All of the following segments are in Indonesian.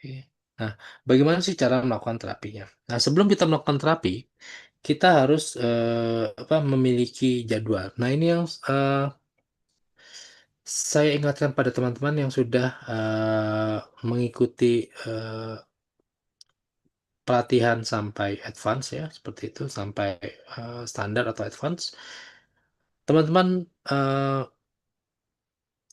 Oke. Nah, bagaimana sih cara melakukan terapinya? Nah, sebelum kita melakukan terapi, kita harus memiliki jadwal. Nah, ini yang saya ingatkan pada teman-teman yang sudah mengikuti pelatihan sampai advance ya, seperti itu, sampai standar atau advance. Teman-teman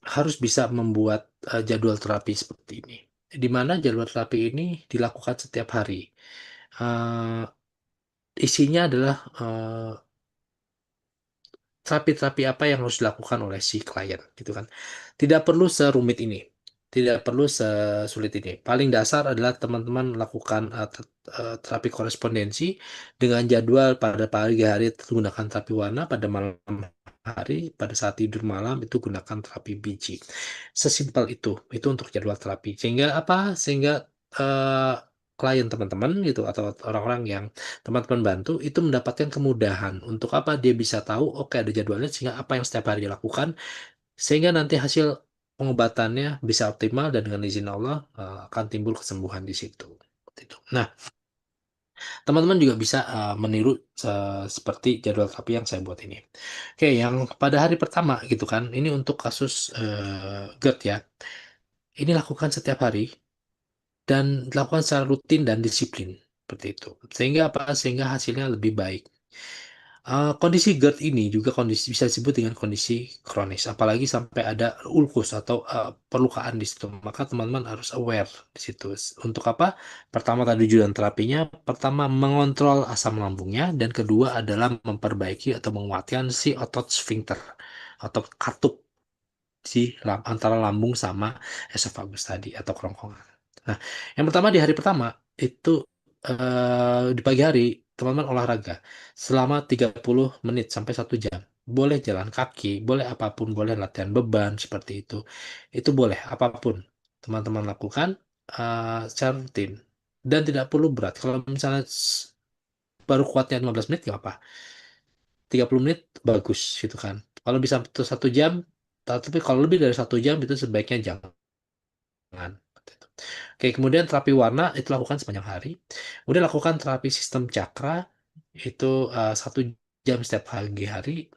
harus bisa membuat jadwal terapi seperti ini, di mana jadwal terapi ini dilakukan setiap hari. Eh, Isinya adalah terapi-terapi apa yang harus dilakukan oleh si klien, gitu kan. Tidak perlu serumit ini, tidak perlu sesulit ini. Paling dasar adalah teman-teman lakukan terapi korespondensi dengan jadwal pada pagi hari gunakan terapi warna, pada malam hari pada saat tidur malam itu gunakan terapi biji. Sesimpel itu untuk jadwal terapi. Sehingga apa? Sehingga eh, klien teman-teman gitu atau orang-orang yang teman-teman bantu itu mendapatkan kemudahan untuk apa dia bisa tahu oke ada jadwalnya sehingga apa yang setiap hari dilakukan sehingga nanti hasil pengobatannya bisa optimal dan dengan izin Allah akan timbul kesembuhan di situ. Seperti itu. Nah, teman-teman juga bisa meniru seperti jadwal terapi yang saya buat ini. Oke, yang pada hari pertama gitu kan, ini untuk kasus GERD ya. Ini lakukan setiap hari dan dilakukan secara rutin dan disiplin seperti itu. Sehingga apa? Sehingga hasilnya lebih baik. Kondisi GERD ini juga kondisi bisa disebut dengan kondisi kronis, apalagi sampai ada ulkus atau perlukaan di situ. Maka teman-teman harus aware di situ. Untuk apa? Pertama tadi tujuan terapinya, pertama mengontrol asam lambungnya, dan kedua adalah memperbaiki atau menguatkan si otot sphincter atau katup si antara lambung sama esofagus tadi atau kerongkongan. Nah, yang pertama di hari pertama itu di pagi hari teman-teman olahraga selama 30 menit sampai 1 jam. Boleh jalan kaki, boleh apapun, boleh latihan beban seperti itu. Itu boleh apapun teman-teman lakukan secara rutin dan tidak perlu berat. Kalau misalnya baru kuatnya 15 menit nggak apa. 30 menit bagus gitu kan. Kalau bisa 1 jam, tapi kalau lebih dari 1 jam itu sebaiknya jangan. Oke, kemudian terapi warna itu lakukan sepanjang hari. Kemudian lakukan terapi sistem cakra itu 1 jam setiap pagi hari.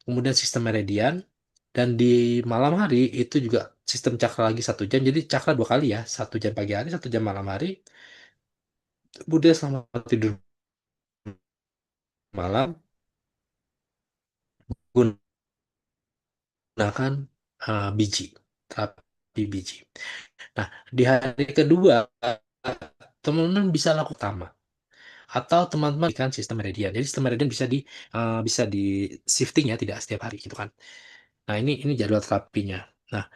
Kemudian sistem meridian dan di malam hari itu juga sistem cakra lagi 1 jam. Jadi cakra 2 kali ya, 1 jam pagi hari, 1 jam malam hari. Kemudian selama tidur malam gunakan biji, terapi biji. Nah, di hari kedua teman-teman bisa lakukan utama atau teman-teman kan sistem meridian. Jadi sistem meridian bisa di shifting ya, tidak setiap hari gitu kan. Nah, ini jadwal terapinya. Nah,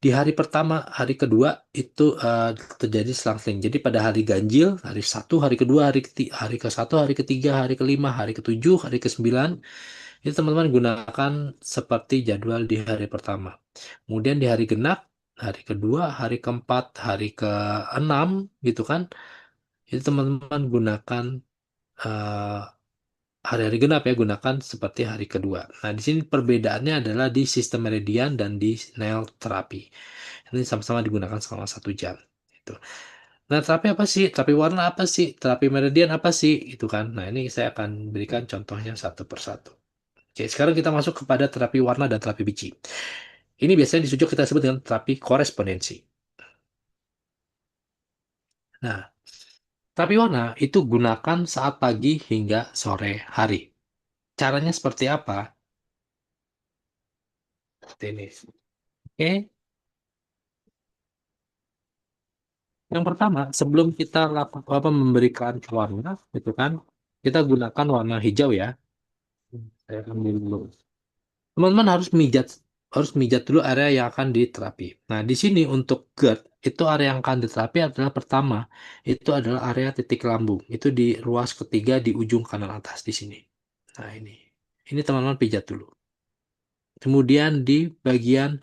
di hari pertama, hari kedua itu terjadi selang-seling. Jadi pada hari ganjil, hari satu, hari kedua, hari ke satu, hari ketiga, hari kelima, hari ketujuh, hari ke-9, itu teman-teman gunakan seperti jadwal di hari pertama. Kemudian di hari genap, hari kedua, hari keempat, hari ke-6 gitu kan, itu teman-teman gunakan eh, hari-hari genap ya, gunakan seperti hari kedua. Nah, di sini perbedaannya adalah di sistem meridian dan di nail terapi. Ini sama-sama digunakan selama 1 jam. Itu. Nah, terapi apa sih? Terapi warna apa sih? Terapi meridian apa sih? Itu kan. Nah, ini saya akan berikan contohnya satu persatu. Oke, sekarang kita masuk kepada terapi warna dan terapi biji. Ini biasanya kita sebut dengan terapi korespondensi. Nah, terapi warna itu gunakan saat pagi hingga sore hari. Caranya seperti apa? Seperti ini. Oke, yang pertama, sebelum kita memberikan warna, itu kan, kita gunakan warna hijau ya. Saya ambil dulu. Teman-teman harus mijat dulu area yang akan diterapi. Nah, di sini untuk GERD, itu area yang akan diterapi adalah pertama, itu adalah area titik lambung. Itu di ruas ketiga di ujung kanan atas di sini. Nah, ini. Ini teman-teman pijat dulu. Kemudian di bagian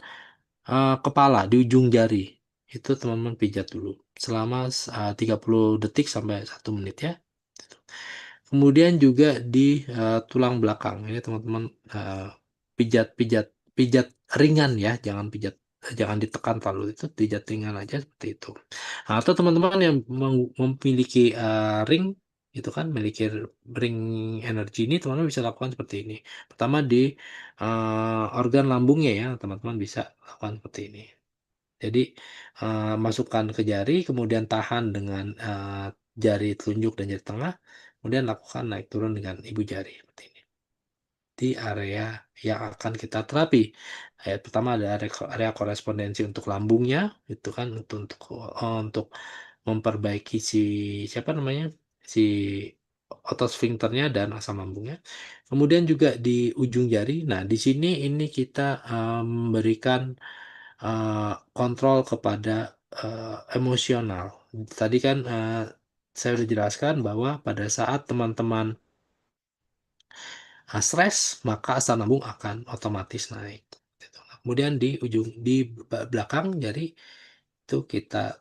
kepala, di ujung jari. Itu teman-teman pijat dulu. Selama 30 detik sampai 1 menit ya. Kemudian juga di tulang belakang. Ini teman-teman pijat-pijat pijat ringan ya, jangan pijat jangan ditekan terlalu, itu pijat ringan aja seperti itu. Nah, atau teman-teman yang memiliki ring itu kan, memiliki ring energi ini, teman-teman bisa lakukan seperti ini. Pertama di organ lambungnya ya, teman-teman bisa lakukan seperti ini. Jadi masukkan ke jari, kemudian tahan dengan jari telunjuk dan jari tengah, kemudian lakukan naik turun dengan ibu jari seperti ini di area yang akan kita terapi. Pertama ada area korespondensi untuk lambungnya, itu kan untuk memperbaiki siapa namanya, si otot sfinkternya dan asam lambungnya. Kemudian juga di ujung jari. Nah, di sini ini kita memberikan kontrol kepada emosional. Tadi kan saya sudah jelaskan bahwa pada saat teman-teman stres, maka asam lambung akan otomatis naik. Gitu. Kemudian di belakang jari itu kita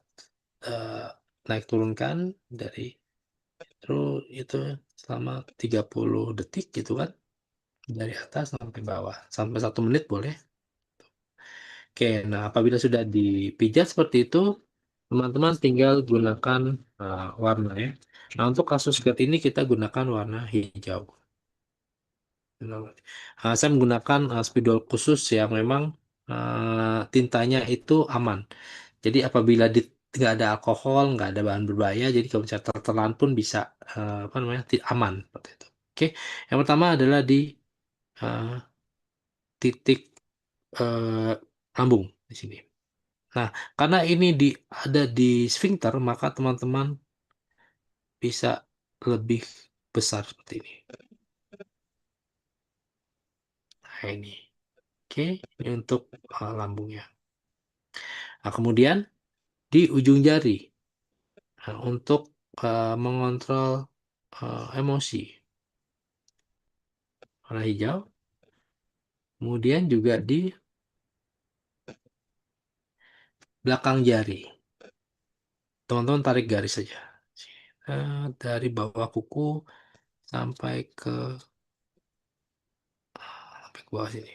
eh, naik turunkan dari terus itu selama 30 detik gitu kan, dari atas sampai bawah, sampai 1 menit boleh. Oke, nah apabila sudah dipijat seperti itu, teman-teman tinggal gunakan warna ya. Nah, untuk kasus GERD ini kita gunakan warna hijau. Saya menggunakan spidol khusus yang memang tintanya itu aman. Jadi apabila nggak ada alkohol, nggak ada bahan berbahaya, jadi kalau misalnya tertelan pun bisa apa namanya, aman seperti itu. Oke, yang pertama adalah di eh, titik eh, lambung di sini. Nah, karena ini ada di sphincter, maka teman-teman bisa lebih besar seperti ini. Nah, ini. Oke, ini untuk lambungnya. Nah, kemudian di ujung jari, nah, untuk mengontrol emosi, warna hijau. Kemudian juga di belakang jari. Teman-teman tarik garis saja. Dari bawah kuku sampai ke bawah sini.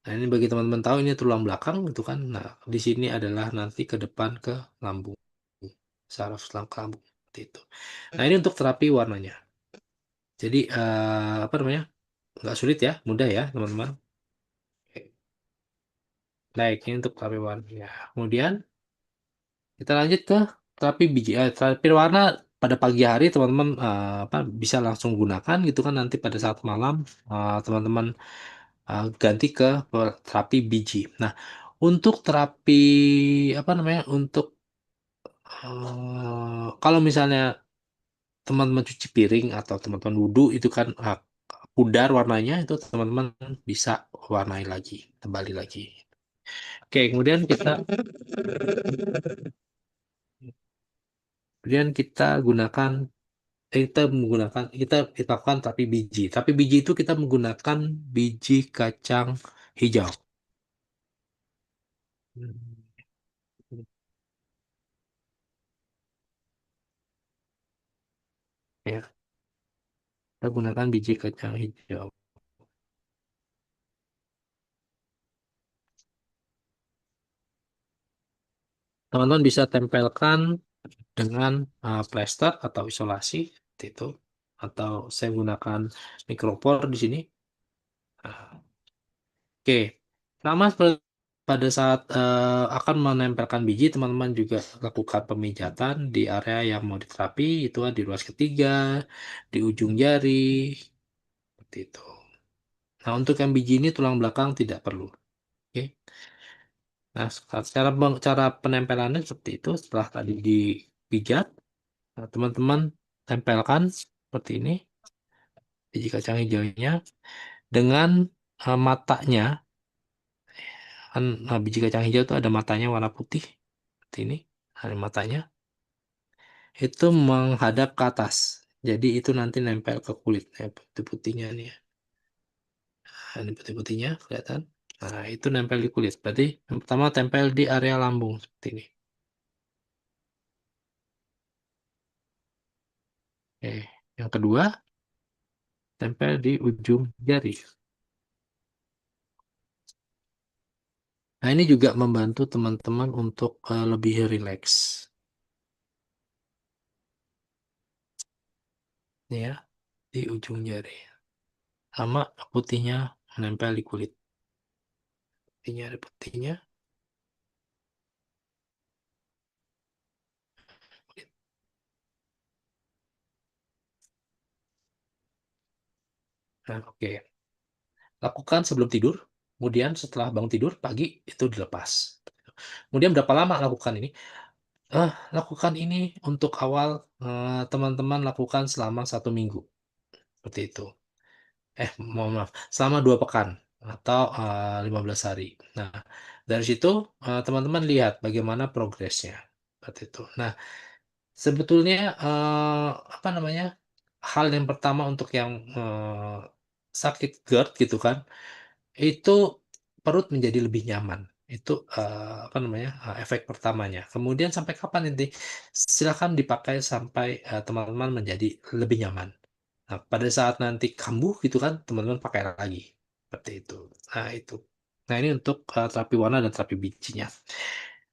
Nah, ini bagi teman-teman tahu ini tulang belakang gitu kan. Nah, di sini adalah nanti ke depan ke lambung. Saraf tulang ke lambung seperti itu. Nah, ini untuk terapi warnanya. Jadi apa namanya? Nggak sulit ya, mudah ya, teman-teman. Oke. Baik, ini untuk terapi warnanya. Kemudian kita lanjut ke terapi biji. Terapi warna pada pagi hari teman-teman apa bisa langsung gunakan gitu kan, nanti pada saat malam teman-teman ganti ke terapi biji. Nah, untuk terapi apa namanya? Untuk kalau misalnya teman-teman cuci piring atau teman-teman wudhu itu kan pudar warnanya, itu teman-teman bisa warnai lagi, kembali lagi. Oke, kemudian kita lakukan terapi biji. Tapi biji itu kita menggunakan biji kacang hijau. Hmm. Ya, kita gunakan biji kacang hijau. Teman-teman bisa tempelkan dengan plester atau isolasi seperti itu, atau saya gunakan mikropor di sini. Nah, oke, pada saat akan menempelkan biji, teman-teman juga lakukan pemijatan di area yang mau diterapi, itu di ruas ketiga, di ujung jari, seperti itu. Nah, untuk yang biji ini tulang belakang tidak perlu. Oke. Nah, cara penempelannya seperti itu. Setelah tadi dipijat, nah, teman-teman tempelkan seperti ini biji kacang hijaunya dengan matanya. Kan biji kacang hijau itu ada matanya warna putih seperti ini. Ada matanya itu menghadap ke atas. Jadi itu nanti nempel ke kulit. Putih-putihnya nih ya. Nah, ini putih-putihnya kelihatan. Nah, itu nempel di kulit. Berarti yang pertama tempel di area lambung seperti ini. Oke. Yang kedua, tempel di ujung jari. Nah, ini juga membantu teman-teman untuk lebih rileks. Ini ya, di ujung jari. Sama putihnya menempel di kulit. Putihnya ada putihnya. Nah, oke. Lakukan sebelum tidur. Kemudian setelah bangun tidur pagi itu dilepas. Kemudian berapa lama lakukan ini? Lakukan ini untuk awal teman-teman lakukan selama 1 minggu. Seperti itu. Mohon maaf, selama 2 pekan atau 15 hari. Nah, dari situ teman-teman lihat bagaimana progresnya. Seperti itu. Nah, sebetulnya apa namanya? Hal yang pertama untuk yang sakit GERD gitu kan, itu perut menjadi lebih nyaman. Itu apa namanya? Efek pertamanya. Kemudian sampai kapan nanti? Silakan dipakai sampai teman-teman menjadi lebih nyaman. Nah, pada saat nanti kambuh gitu kan, teman-teman pakai lagi. Seperti itu. Nah, itu. Nah, ini untuk terapi warna dan terapi bijinya.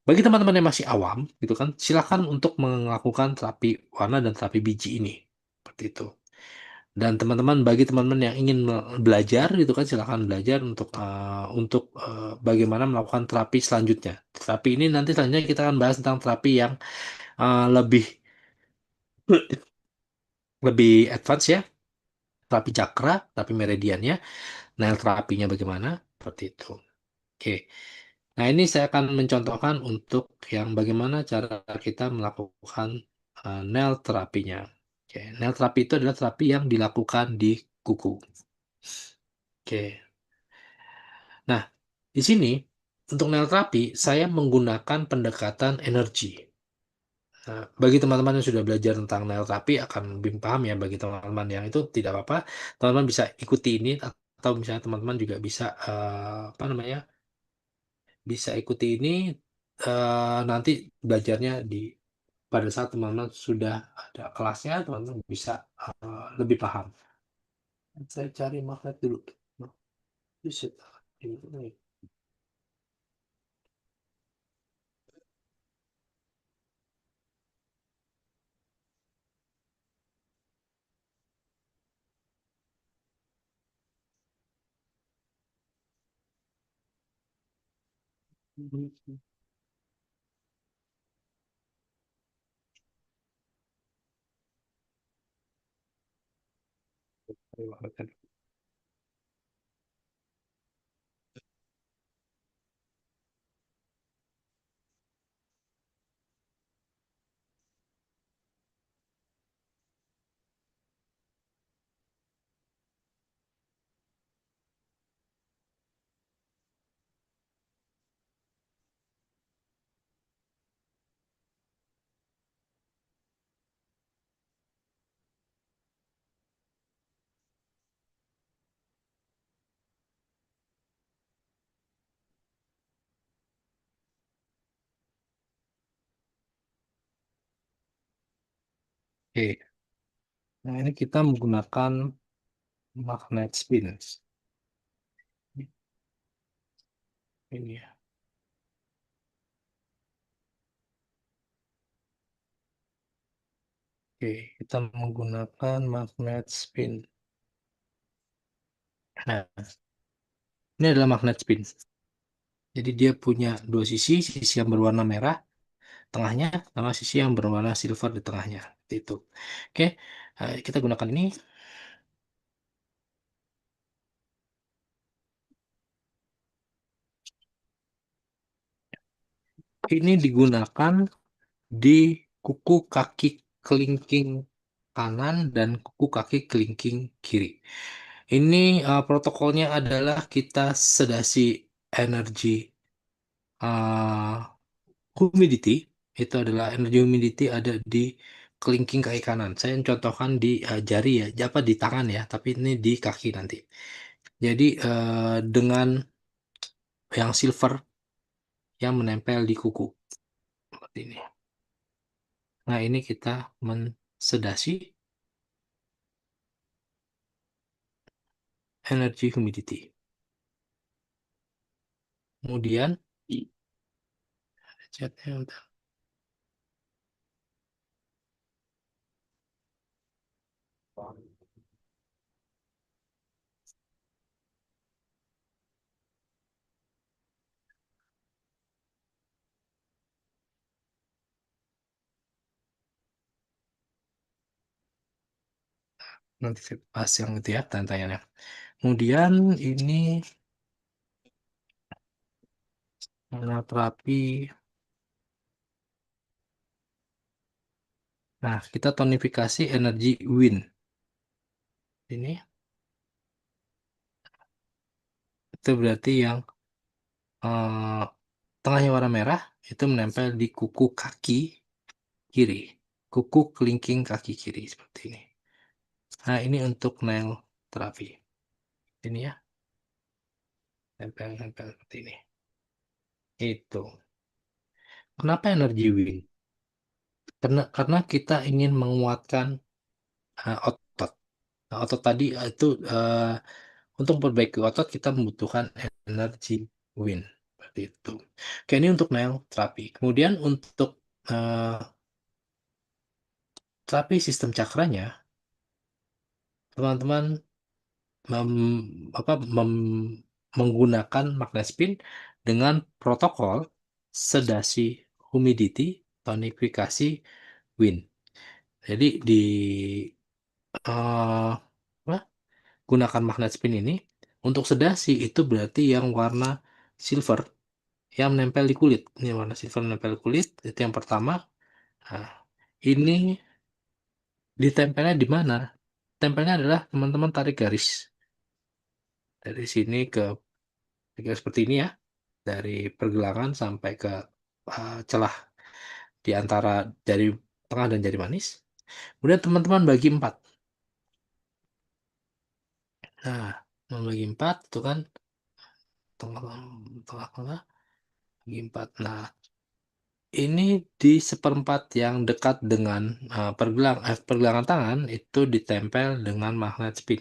Bagi teman-teman yang masih awam, gitu kan, silakan untuk melakukan terapi warna dan terapi biji ini. Seperti itu. Dan teman-teman, bagi teman-teman yang ingin belajar, gitu kan, silakan belajar untuk bagaimana melakukan terapi selanjutnya. Terapi ini nanti selanjutnya kita akan bahas tentang terapi yang lebih lebih advance ya, terapi cakra, terapi meridiannya, nail terapinya bagaimana, seperti itu. Oke. Nah, ini saya akan mencontohkan untuk yang bagaimana cara kita melakukan nail terapinya. Oke, nail terapi itu adalah terapi yang dilakukan di kuku. Oke. Nah, di sini untuk nail terapi saya menggunakan pendekatan energi. Nah, bagi teman-teman yang sudah belajar tentang nail terapi akan lebih paham ya. Bagi teman-teman yang itu tidak apa-apa, teman-teman bisa ikuti ini atau misalnya teman-teman juga bisa apa namanya? Bisa ikuti ini nanti belajarnya pada saat teman-teman sudah ada kelasnya, teman-teman bisa lebih paham. Saya cari magnet dulu. Buset. Ini. Oke. Nah, ini kita menggunakan magnet spin. Ini ya. Oke, kita menggunakan magnet spin. Nah, ini adalah magnet spin. Jadi dia punya dua sisi, sisi yang berwarna merah tengahnya, sama sisi yang berwarna silver di tengahnya. Seperti itu. Oke, kita gunakan ini. Ini digunakan di kuku kaki kelingking kanan dan kuku kaki kelingking kiri. Ini protokolnya adalah kita sedasi energi uh, humidity. Itu adalah energi humidity ada di kelingking kaki kanan. Saya contohkan di jari ya, apa di tangan ya, tapi ini di kaki nanti. Jadi dengan yang silver yang menempel di kuku seperti ini. Nah, ini kita mensedasi energi humidity. Kemudian Chatnya udah nanti saya bahas yang itu ya tanya-tanya. Kemudian ini terapi. Nah, kita tonifikasi energi Win. Ini itu berarti yang eh, tengahnya warna merah itu menempel di kuku kaki kiri. Kuku kelingking kaki kiri seperti ini. Nah, ini untuk nail terapi. Ini ya, tempel-tempel seperti ini. Itu. Kenapa energi Win? Karena kita ingin menguatkan otot. Nah, otot tadi itu untuk memperbaiki otot kita membutuhkan energi Win. Seperti itu. Oke, ini untuk nail terapi. Kemudian untuk eh, terapi sistem cakranya, teman-teman apa, menggunakan magnet spin dengan protokol sedasi humidity tonifikasi wind. Jadi di eh, apa, gunakan magnet spin ini untuk sedasi itu berarti yang warna silver yang menempel di kulit. Ini warna silver menempel di kulit itu yang pertama. Nah, ini ditempelnya di mana? Tempelnya adalah teman-teman tarik garis dari sini ke garis seperti ini ya, dari pergelangan sampai ke celah di antara jari tengah dan jari manis. Kemudian teman-teman bagi empat. Nah, membagi empat itu kan tengah-tengah bagi empat. Nah, ini di seperempat yang dekat dengan pergelangan tangan itu ditempel dengan magnet spin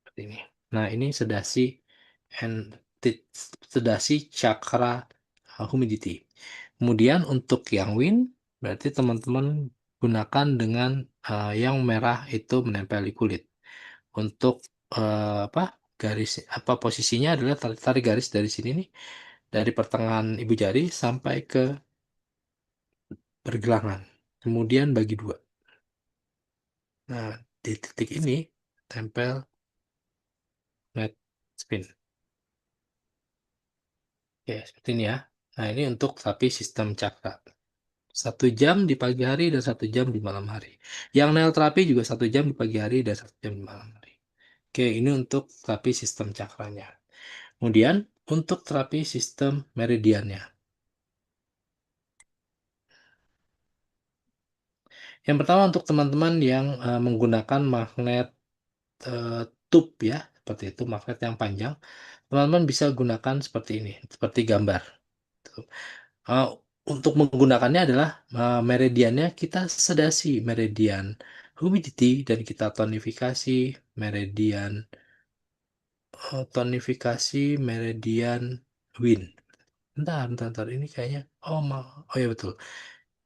seperti ini. Nah, ini and sedasi cakra humidity. Kemudian untuk yang wind berarti teman-teman gunakan dengan yang merah itu menempel di kulit. Untuk apa, garis apa posisinya adalah tarik garis dari sini nih, dari pertengahan ibu jari sampai ke pergelangan. Kemudian bagi dua. Nah, di titik ini tempel net spin. Oke, seperti ini ya. Nah, ini untuk tapi sistem cakra. 1 jam di pagi hari dan 1 jam di malam hari. Yang nail terapi juga 1 jam di pagi hari dan 1 jam di malam hari. Oke, ini untuk terapi sistem cakranya. Kemudian untuk terapi sistem meridiannya. Yang pertama untuk teman-teman yang menggunakan magnet tube ya, seperti itu magnet yang panjang, teman-teman bisa gunakan seperti ini, seperti gambar. Tuh. Eh, untuk menggunakannya adalah meridiannya kita sedasi meridian humidity dan kita tonifikasi meridian wind. Bentar. Ini kayaknya, oh ya betul.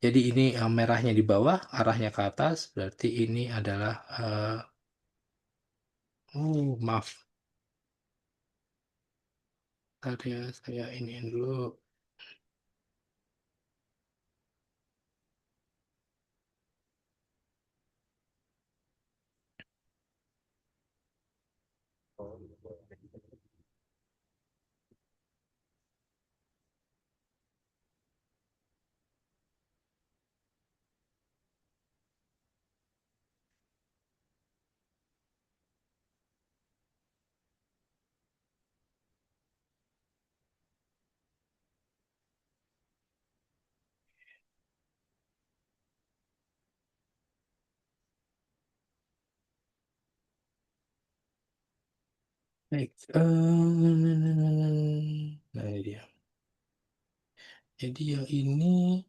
Jadi ini merahnya di bawah, arahnya ke atas, berarti ini adalah, maaf, tadi ya, saya ini dulu. Baik, nah ini dia. Jadi yang ini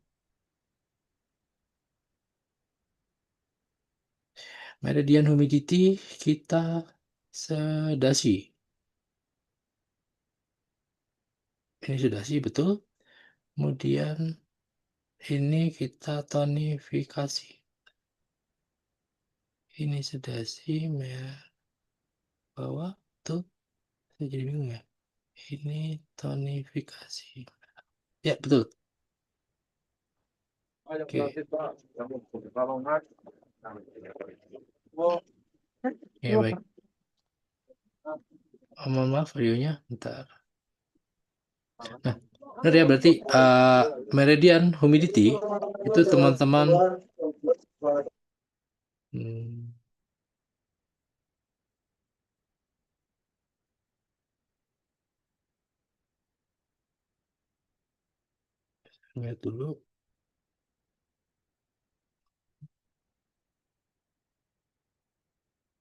meridian humidity kita sedasi. Ini sudah sih betul. Kemudian ini kita tonifikasi. Ini sudah sih merah bawah tuh. Saya jadi bingung ya. Ini tonifikasi. Ya, betul. Oke. Ya, baik. Oh, mohon maaf videonya. Bentar. Nah, benar ya berarti meridian humidity itu teman-teman hmm, lihat dulu.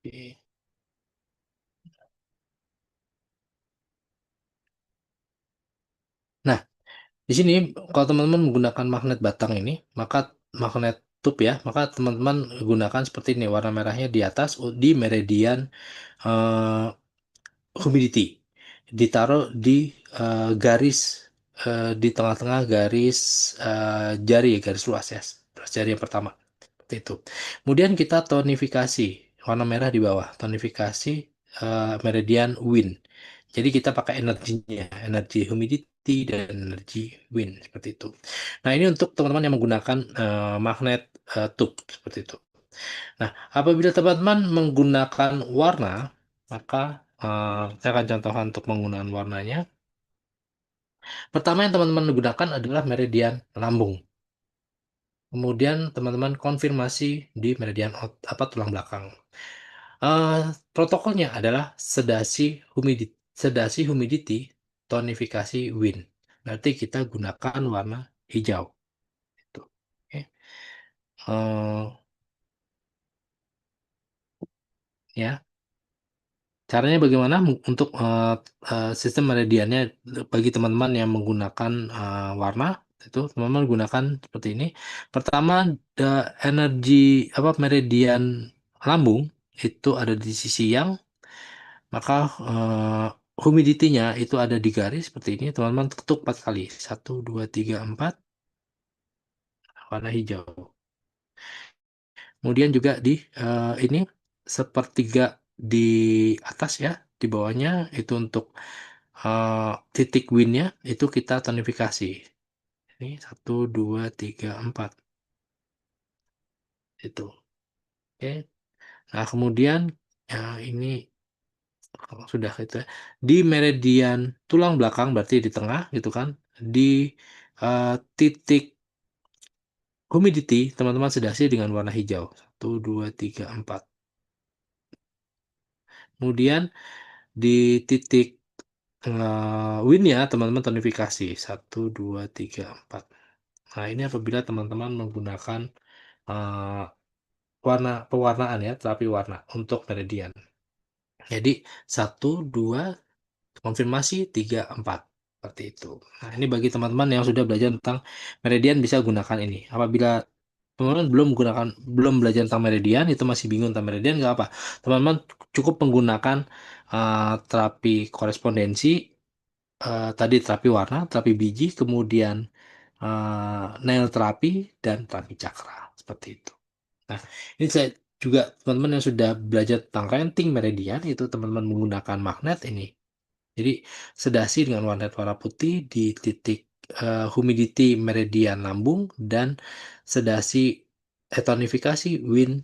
Oke. Nah, di sini kalau teman-teman menggunakan magnet batang ini, maka magnet tube ya, maka teman-teman gunakan seperti ini warna merahnya di atas di meridian eh, humidity. Ditaruh di garis di tengah-tengah garis jari, garis luas ya, garis jari yang pertama. Seperti itu. Kemudian kita tonifikasi, warna merah di bawah, tonifikasi meridian wind. Jadi kita pakai energinya, energi humidity dan energi wind seperti itu. Nah, ini untuk teman-teman yang menggunakan magnet tube seperti itu. Nah, apabila teman-teman menggunakan warna, maka saya akan contohkan untuk penggunaan warnanya. Pertama yang teman-teman gunakan adalah meridian lambung. Kemudian teman-teman konfirmasi di meridian apa tulang belakang. Eh, Protokolnya adalah sedasi humidity, tonifikasi wind. Nanti kita gunakan warna hijau. Itu. Oke. Eh, ya. Caranya bagaimana untuk sistem meridiannya bagi teman-teman yang menggunakan warna itu teman-teman gunakan seperti ini. Pertama, energi apa meridian lambung itu ada di sisi yang, maka humidity-nya itu ada di garis seperti ini. Teman-teman ketuk 4 kali. 1, 2, 3, 4 warna hijau. Kemudian juga di ini sepertiga di atas ya, di bawahnya itu untuk titik win-nya itu kita tonifikasi. Ini 1, 2, 3, 4 itu. Oke. Nah kemudian ya ini sudah itu ya. Di meridian tulang belakang berarti di tengah gitu kan. Di titik humidity teman-teman sedasi dengan warna hijau. 1, 2, 3, 4. Kemudian di titik win-nya teman-teman tonifikasi 1, 2, 3, 4. Nah ini apabila teman-teman menggunakan eh, warna pewarnaan ya, terapi warna untuk meridian. Jadi 1, 2, konfirmasi 3, 4 seperti itu. Nah ini bagi teman-teman yang sudah belajar tentang meridian bisa gunakan ini. Apabila teman-teman belum belajar tentang meridian itu masih bingung tentang meridian nggak apa. Teman-teman cukup menggunakan terapi korespondensi, tadi terapi warna, terapi biji, kemudian nail terapi dan terapi cakra seperti itu. Nah, ini saya juga teman-teman yang sudah belajar tentang renting meridian itu teman-teman menggunakan magnet ini. Jadi sedasi dengan warna putih di titik humidity meridian lambung dan sedasi tonifikasi wind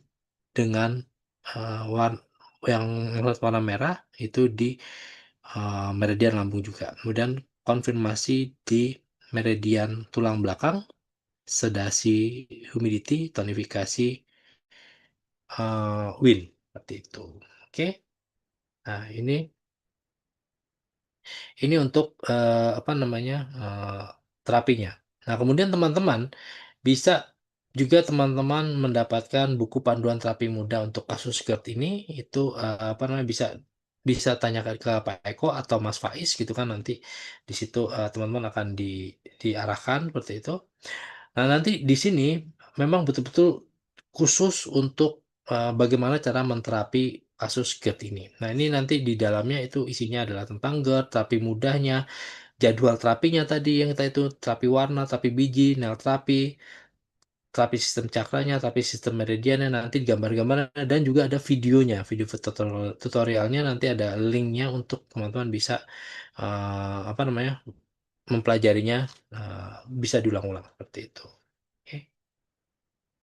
dengan warna yang warna merah itu di meridian lambung juga. Kemudian konfirmasi di meridian tulang belakang, sedasi humidity, tonifikasi wind seperti itu. Oke. Nah, ini untuk apa namanya terapinya. Nah, kemudian teman-teman bisa juga teman-teman mendapatkan buku panduan terapi mudah untuk kasus GERD ini itu apa namanya bisa bisa tanyakan ke Pak Eko atau Mas Faiz gitu kan nanti di situ teman-teman akan diarahkan seperti itu. Nah, nanti di sini memang betul-betul khusus untuk bagaimana cara menterapi kasus GERD ini. Nah, ini nanti di dalamnya itu isinya adalah tentang GERD, terapi mudahnya, jadwal terapinya tadi yang kita itu terapi warna, terapi biji, nail terapi, terapi sistem cakranya, terapi sistem meridiannya, nanti gambar-gambarnya dan juga ada videonya, video tutorialnya nanti ada linknya untuk teman-teman bisa apa namanya mempelajarinya bisa diulang-ulang seperti itu.